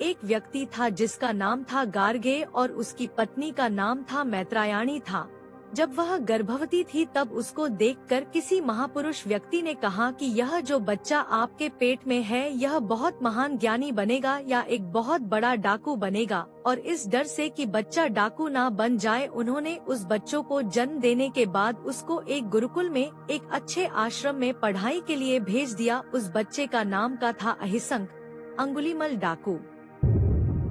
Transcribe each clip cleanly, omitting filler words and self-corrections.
एक व्यक्ति था जिसका नाम था गार्गे और उसकी पत्नी का नाम था मैत्रायणी था। जब वह गर्भवती थी तब उसको देखकर किसी महापुरुष व्यक्ति ने कहा कि यह जो बच्चा आपके पेट में है यह बहुत महान ज्ञानी बनेगा या एक बहुत बड़ा डाकू बनेगा, और इस डर से कि बच्चा डाकू ना बन जाए उन्होंने उस बच्चों को जन्म देने के बाद उसको एक गुरुकुल में एक अच्छे आश्रम में पढ़ाई के लिए भेज दिया। उस बच्चे का नाम का था अहिंसक अंगुलीमल डाकू।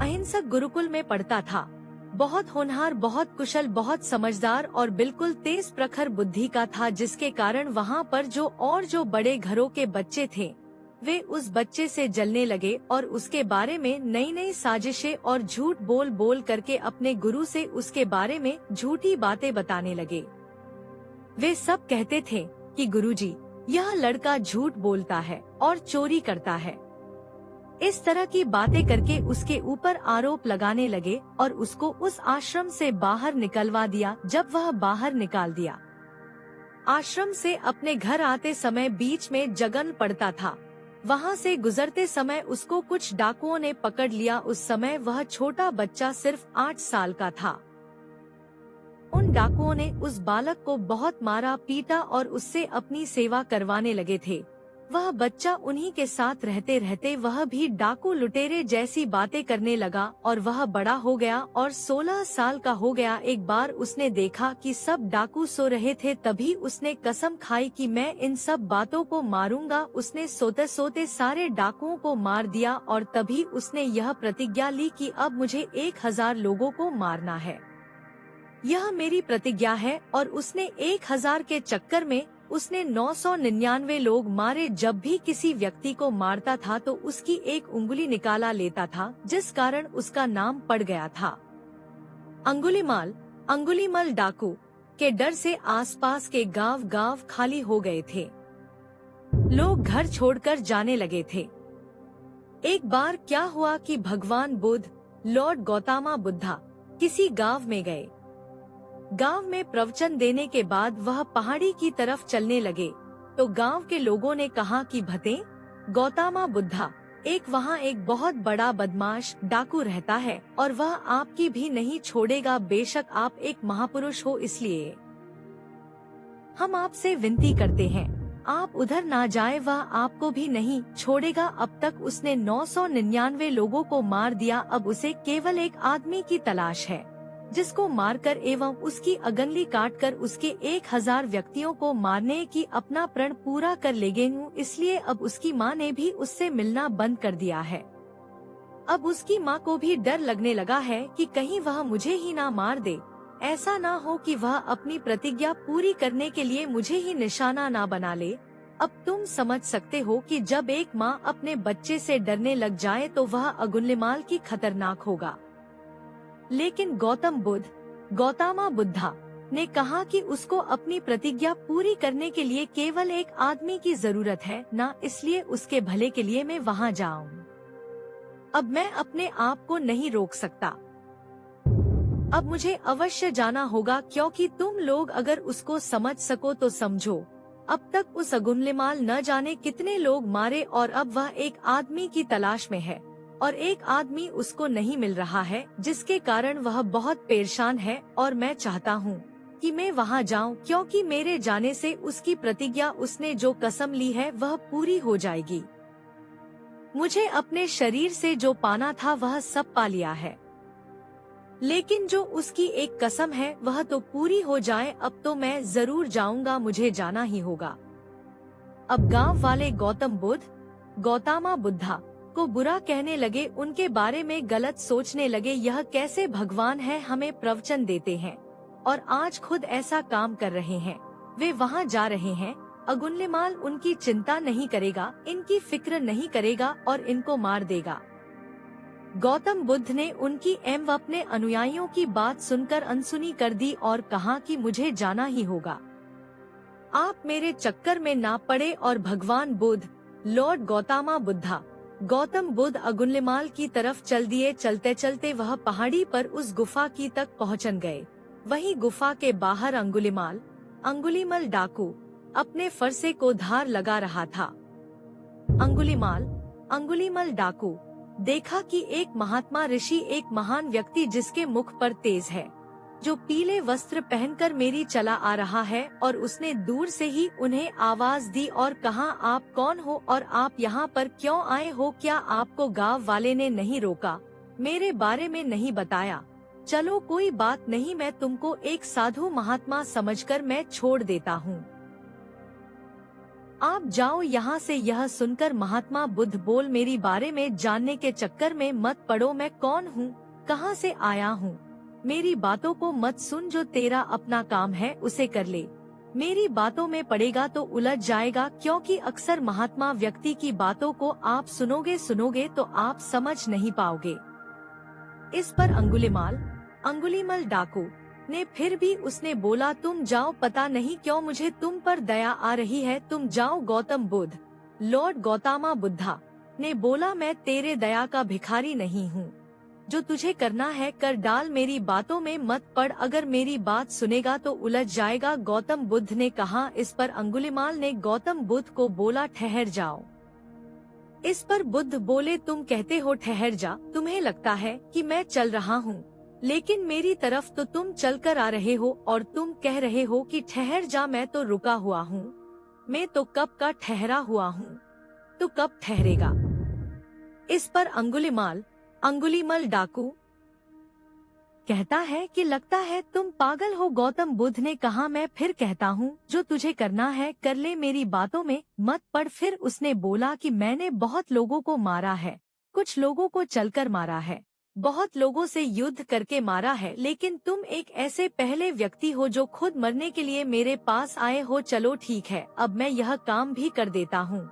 अहिंसक गुरुकुल में पढ़ता था। बहुत होनहार, बहुत कुशल, बहुत समझदार और बिल्कुल तेज प्रखर बुद्धि का था, जिसके कारण वहाँ पर जो बड़े घरों के बच्चे थे वे उस बच्चे से जलने लगे और उसके बारे में नई नई साजिशें और झूठ बोल बोल करके अपने गुरु से उसके बारे में झूठी बातें बताने लगे। वे सब कहते थे कि गुरुजी, यह लड़का झूठ बोलता है और चोरी करता है। इस तरह की बातें करके उसके ऊपर आरोप लगाने लगे और उसको उस आश्रम से बाहर निकलवा दिया। जब वह बाहर निकाल दिया आश्रम से, अपने घर आते समय बीच में जगन पड़ता था। वहाँ से गुजरते समय उसको कुछ डाकुओं ने पकड़ लिया। उस समय वह छोटा बच्चा सिर्फ 8 साल का था। उन डाकुओं ने उस बालक को बहुत मारा पीटा और उससे अपनी सेवा करवाने लगे थे। वह बच्चा उन्हीं के साथ रहते रहते वह भी डाकू लुटेरे जैसी बातें करने लगा और वह बड़ा हो गया और 16 साल का हो गया। एक बार उसने देखा कि सब डाकू सो रहे थे, तभी उसने कसम खाई कि मैं इन सब बातों को मारूंगा। उसने सोते सोते सारे डाकुओं को मार दिया और तभी उसने यह प्रतिज्ञा ली कि अब मुझे 1000 लोगों को मारना है, यह मेरी प्रतिज्ञा है। और उसने 1000 के चक्कर में उसने 999 लोग मारे। जब भी किसी व्यक्ति को मारता था तो उसकी एक उंगली निकाला लेता था, जिस कारण उसका नाम पड़ गया था अंगुलीमल डाकू के डर से आसपास के गांव खाली हो गए थे। लोग घर छोड़कर जाने लगे थे। एक बार क्या हुआ कि भगवान बुद्ध, लॉर्ड गौतमा बुद्धा किसी गांव में गए। गांव में प्रवचन देने के बाद वह पहाड़ी की तरफ चलने लगे तो गांव के लोगों ने कहा कि भते गौतमा बुद्धा, वहाँ एक बहुत बड़ा बदमाश डाकू रहता है और वह आपकी भी नहीं छोड़ेगा। बेशक आप एक महापुरुष हो, इसलिए हम आपसे विनती करते हैं आप उधर ना जाए, वह आपको भी नहीं छोड़ेगा। अब तक उसने 999 लोगों को मार दिया। अब उसे केवल एक आदमी की तलाश है जिसको मारकर एवं उसकी अगंली काटकर उसके 1000 व्यक्तियों को मारने की अपना प्रण पूरा कर लेगे हूँ। इसलिए अब उसकी माँ ने भी उससे मिलना बंद कर दिया है। अब उसकी माँ को भी डर लगने लगा है कि कहीं वह मुझे ही ना मार दे। ऐसा ना हो कि वह अपनी प्रतिज्ञा पूरी करने के लिए मुझे ही निशाना ना बना ले। अब तुम समझ सकते हो कि जब एक माँ अपने बच्चे से डरने लग जाए तो वह अंगुलीमाल की खतरनाक होगा। लेकिन गौतमा बुद्धा ने कहा कि उसको अपनी प्रतिज्ञा पूरी करने के लिए केवल एक आदमी की जरूरत है ना, इसलिए उसके भले के लिए मैं वहाँ जाऊँ। अब मैं अपने आप को नहीं रोक सकता। अब मुझे अवश्य जाना होगा, क्योंकि तुम लोग अगर उसको समझ सको तो समझो। अब तक उस अंगुलीमाल न जाने कितने लोग मारे और अब वह एक आदमी की तलाश में है और एक आदमी उसको नहीं मिल रहा है, जिसके कारण वह बहुत परेशान है। और मैं चाहता हूँ कि मैं वहाँ जाऊँ, क्योंकि मेरे जाने से उसकी प्रतिज्ञा, उसने जो कसम ली है वह पूरी हो जाएगी। मुझे अपने शरीर से जो पाना था वह सब पा लिया है, लेकिन जो उसकी एक कसम है वह तो पूरी हो जाए। अब तो मैं जरूर जाऊंगा, मुझे जाना ही होगा। अब गांव वाले गौतमा बुद्धा को बुरा कहने लगे, उनके बारे में गलत सोचने लगे। यह कैसे भगवान है, हमें प्रवचन देते हैं और आज खुद ऐसा काम कर रहे हैं। वे वहाँ जा रहे हैं, अंगुलीमाल उनकी चिंता नहीं करेगा, इनकी फिक्र नहीं करेगा और इनको मार देगा। गौतम बुद्ध ने उनकी एवं अपने अनुयायियों की बात सुनकर अनसुनी कर दी और कहा कि मुझे जाना ही होगा, आप मेरे चक्कर में ना पड़े। और भगवान बुद्ध, लॉर्ड गौतमा बुद्धा, गौतम बुद्ध अंगुलीमाल की तरफ चल दिए। चलते चलते वह पहाड़ी पर उस गुफा की तक पहुँचन गए। वहीं गुफा के बाहर अंगुलीमल डाकू अपने फरसे को धार लगा रहा था। अंगुलीमल डाकू देखा कि एक महात्मा ऋषि, एक महान व्यक्ति जिसके मुख पर तेज है, जो पीले वस्त्र पहनकर मेरी चला आ रहा है, और उसने दूर से ही उन्हें आवाज दी और कहा, आप कौन हो और आप यहाँ पर क्यों आए हो? क्या आपको गांव वाले ने नहीं रोका, मेरे बारे में नहीं बताया? चलो कोई बात नहीं, मैं तुमको एक साधु महात्मा समझकर मैं छोड़ देता हूँ, आप जाओ यहाँ से। यह सुनकर महात्मा बुद्ध बोल, मेरी बारे में जानने के चक्कर में मत पड़ो, मैं कौन हूँ, कहाँ से आया हूँ, मेरी बातों को मत सुन, जो तेरा अपना काम है उसे कर ले, मेरी बातों में पड़ेगा तो उलझ जाएगा, क्योंकि अक्सर महात्मा व्यक्ति की बातों को आप सुनोगे तो आप समझ नहीं पाओगे। इस पर अंगुलीमल डाकू ने फिर भी उसने बोला, तुम जाओ, पता नहीं क्यों मुझे तुम पर दया आ रही है, तुम जाओ। गौतम बुद्ध, लॉर्ड गौतमा बुद्धा ने बोला, मैं तेरे दया का भिखारी नहीं हूँ, जो तुझे करना है कर डाल, मेरी बातों में मत पड़, अगर मेरी बात सुनेगा तो उलझ जाएगा। गौतम बुद्ध ने कहा। इस पर अंगुलीमाल ने गौतम बुद्ध को बोला, ठहर जाओ। इस पर बुद्ध बोले, तुम कहते हो ठहर जा, तुम्हें लगता है कि मैं चल रहा हूँ, लेकिन मेरी तरफ तो तुम चलकर आ रहे हो और तुम कह रहे हो कि ठहर जा, मैं तो रुका हुआ हूँ, मैं तो कब का ठहरा हुआ हूँ, तो कब ठहरेगा? इस पर अंगुलीमल डाकू कहता है कि लगता है तुम पागल हो। गौतम बुद्ध ने कहा, मैं फिर कहता हूँ, जो तुझे करना है कर ले, मेरी बातों में मत पड़। फिर उसने बोला कि मैंने बहुत लोगों को मारा है, कुछ लोगों को चलकर मारा है, बहुत लोगों से युद्ध करके मारा है, लेकिन तुम एक ऐसे पहले व्यक्ति हो जो खुद मरने के लिए मेरे पास आए हो। चलो ठीक है, अब मैं यह काम भी कर देता हूँ।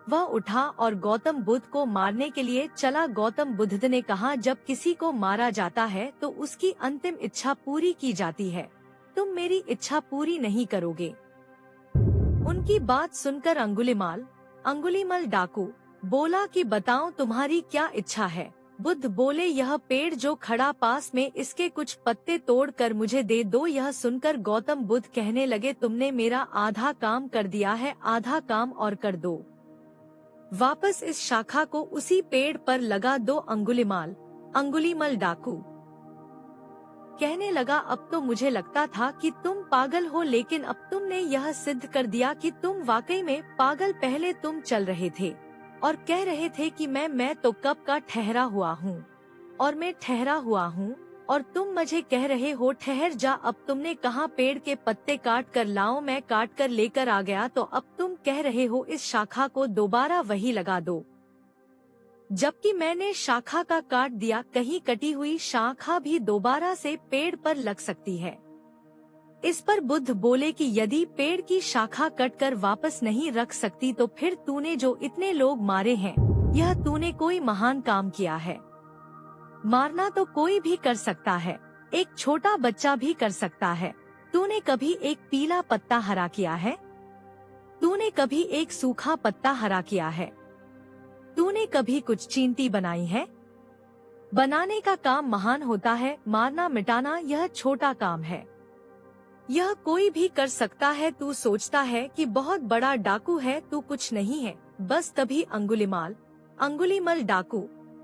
वह उठा और गौतम बुद्ध को मारने के लिए चला। गौतम बुद्ध ने कहा, जब किसी को मारा जाता है तो उसकी अंतिम इच्छा पूरी की जाती है, तुम मेरी इच्छा पूरी नहीं करोगे। उनकी बात सुनकर अंगुलीमल डाकू बोला कि बताओ तुम्हारी क्या इच्छा है? बुद्ध बोले, यह पेड़ जो खड़ा पास में, इसके कुछ पत्ते तोड़कर मुझे दे दो। यह सुनकर गौतम बुद्ध कहने लगे, तुमने मेरा आधा काम कर दिया है, आधा काम और कर दो, वापस इस शाखा को उसी पेड़ पर लगा दो। अंगुलीमल डाकू कहने लगा, अब तो मुझे लगता था कि तुम पागल हो, लेकिन अब तुमने यह सिद्ध कर दिया कि तुम वाकई में पागल। पहले तुम चल रहे थे और कह रहे थे कि मैं तो कब का ठहरा हुआ हूँ, और मैं ठहरा हुआ हूँ, और तुम मुझे कह रहे हो ठहर जा। अब तुमने कहा पेड़ के पत्ते काट कर लाओ, मैं काट कर लेकर आ गया, तो अब तुम कह रहे हो इस शाखा को दोबारा वही लगा दो, जबकि मैंने शाखा का काट दिया। कहीं कटी हुई शाखा भी दोबारा से पेड़ पर लग सकती है। इस पर बुद्ध बोले कि यदि पेड़ की शाखा कटकर वापस नहीं रख सकती, तो फिर तूने जो इतने लोग मारे हैं, यह तूने कोई महान काम किया है। मारना तो कोई भी कर सकता है, एक छोटा बच्चा भी कर सकता है। तूने कभी एक पीला पत्ता हरा किया है? तूने कभी एक सूखा पत्ता हरा किया है? तूने कभी कुछ चींटी बनाई है? बनाने का काम महान होता है, मारना मिटाना यह छोटा काम है, यह कोई भी कर सकता है। तू सोचता है कि बहुत बड़ा डाकू है, तू कुछ नहीं है। बस तभी अंगुलीमल डाकू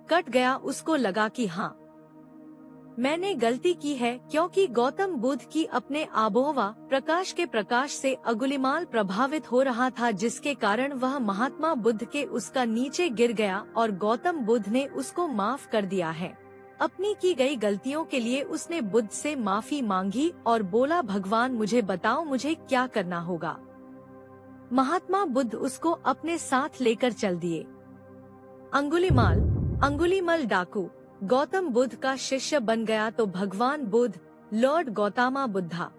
कट गया। उसको लगा कि हाँ, मैंने गलती की है, क्योंकि गौतम बुद्ध की अपने आबोहवा प्रकाश के प्रकाश से अंगुलीमाल प्रभावित हो रहा था, जिसके कारण वह महात्मा बुद्ध के उसका नीचे गिर गया और गौतम बुद्ध ने उसको माफ कर दिया है। अपनी की गई गलतियों के लिए उसने बुद्ध से माफी मांगी और बोला, भगवान मुझे बताओ मुझे क्या करना होगा। महात्मा बुद्ध उसको अपने साथ लेकर चल दिए। अंगुलीमल डाकू गौतम बुद्ध का शिष्य बन गया, तो भगवान बुद्ध, लॉर्ड गौतमा बुद्धा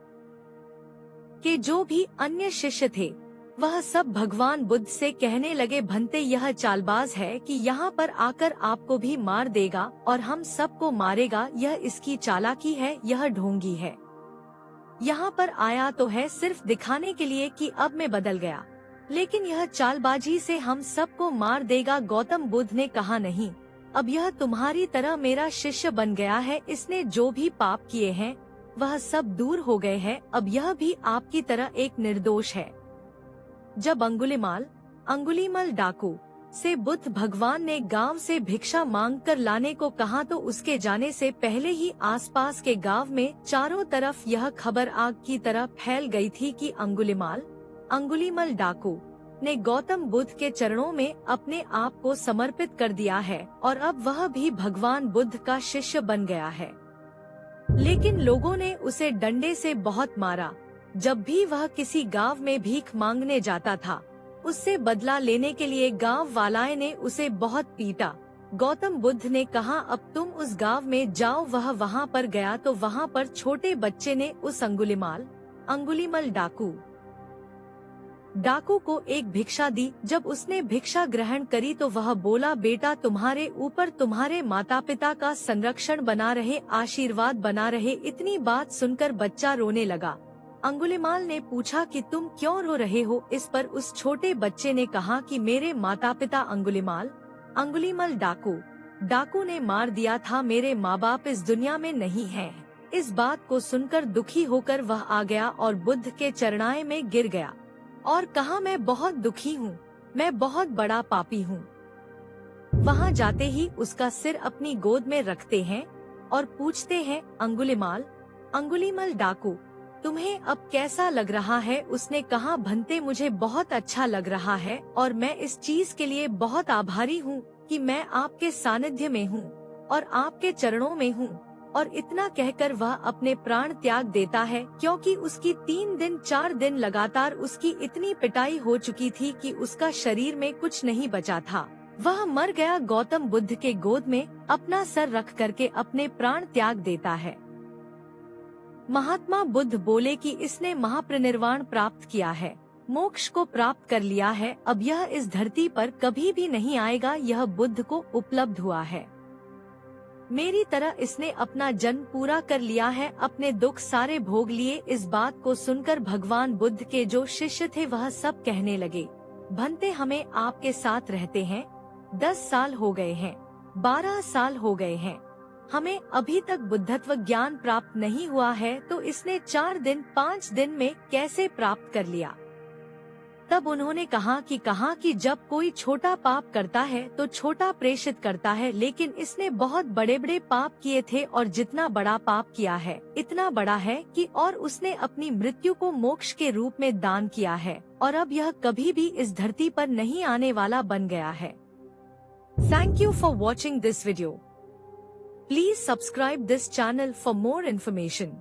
के जो भी अन्य शिष्य थे, वह सब भगवान बुद्ध से कहने लगे, भंते यह चालबाज है कि यहाँ पर आकर आपको भी मार देगा और हम सबको मारेगा। यह इसकी चालाकी है, यह ढोंगी है। यहाँ पर आया तो है सिर्फ दिखाने के लिए कि अब मैं बदल गया, लेकिन यह चालबाजी से हम सबको मार देगा। गौतम बुद्ध ने कहा, नहीं, अब यह तुम्हारी तरह मेरा शिष्य बन गया है। इसने जो भी पाप किए हैं वह सब दूर हो गए हैं। अब यह भी आपकी तरह एक निर्दोष है। जब अंगुलीमल डाकू से बुद्ध भगवान ने गांव से भिक्षा मांग कर लाने को कहा तो उसके जाने से पहले ही आसपास के गांव में चारों तरफ यह खबर आग की तरह फैल गई थी कि अंगुलीमल डाकू ने गौतम बुद्ध के चरणों में अपने आप को समर्पित कर दिया है और अब वह भी भगवान बुद्ध का शिष्य बन गया है। लेकिन लोगों ने उसे डंडे से बहुत मारा। जब भी वह किसी गांव में भीख मांगने जाता था, उससे बदला लेने के लिए गांव वालाए ने उसे बहुत पीटा। गौतम बुद्ध ने कहा, अब तुम उस गांव में जाओ। वह वहां पर गया तो वहां पर छोटे बच्चे ने उस अंगुलीमल डाकू को एक भिक्षा दी। जब उसने भिक्षा ग्रहण करी तो वह बोला, बेटा तुम्हारे ऊपर तुम्हारे माता पिता का संरक्षण बना रहे, आशीर्वाद बना रहे। इतनी बात सुनकर बच्चा रोने लगा। अंगुलीमाल ने पूछा कि तुम क्यों रो रहे हो? इस पर उस छोटे बच्चे ने कहा कि मेरे माता पिता अंगुलीमल डाकू ने मार दिया था। मेरे माँ बाप इस दुनिया में नहीं हैं। इस बात को सुनकर दुखी होकर वह आ गया और बुद्ध के चरणाए में गिर गया और कहा, मैं बहुत दुखी हूँ, मैं बहुत बड़ा पापी हूँ। वहाँ जाते ही उसका सिर अपनी गोद में रखते हैं और पूछते हैं, अंगुलीमल डाकू तुम्हें अब कैसा लग रहा है? उसने कहा, भंते मुझे बहुत अच्छा लग रहा है और मैं इस चीज के लिए बहुत आभारी हूँ कि मैं आपके सानिध्य में हूँ और आपके चरणों में हूँ। और इतना कहकर वह अपने प्राण त्याग देता है, क्योंकि उसकी 3-4 दिन लगातार उसकी इतनी पिटाई हो चुकी थी कि उसका शरीर में कुछ नहीं बचा था। वह मर गया। गौतम बुद्ध के गोद में अपना सर रख करके अपने प्राण त्याग देता है। महात्मा बुद्ध बोले कि इसने महापरिनिर्वाण प्राप्त किया है, मोक्ष को प्राप्त कर लिया है। अब यह इस धरती पर कभी भी नहीं आएगा। यह बुद्ध को उपलब्ध हुआ है। मेरी तरह इसने अपना जन्म पूरा कर लिया है, अपने दुख सारे भोग लिए। इस बात को सुनकर भगवान बुद्ध के जो शिष्य थे वह सब कहने लगे, भंते हमें आपके साथ रहते हैं 10 साल हो गए हैं, 12 साल हो गए हैं, हमें अभी तक बुद्धत्व ज्ञान प्राप्त नहीं हुआ है, तो इसने 4-5 दिन में कैसे प्राप्त कर लिया? तब उन्होंने कहा कि जब कोई छोटा पाप करता है तो छोटा प्रेषित करता है, लेकिन इसने बहुत बड़े बड़े पाप किए थे और जितना बड़ा पाप किया है इतना बड़ा है कि और उसने अपनी मृत्यु को मोक्ष के रूप में दान किया है और अब यह कभी भी इस धरती पर नहीं आने वाला बन गया है। Thank you for watching this video. Please subscribe this channel for more information.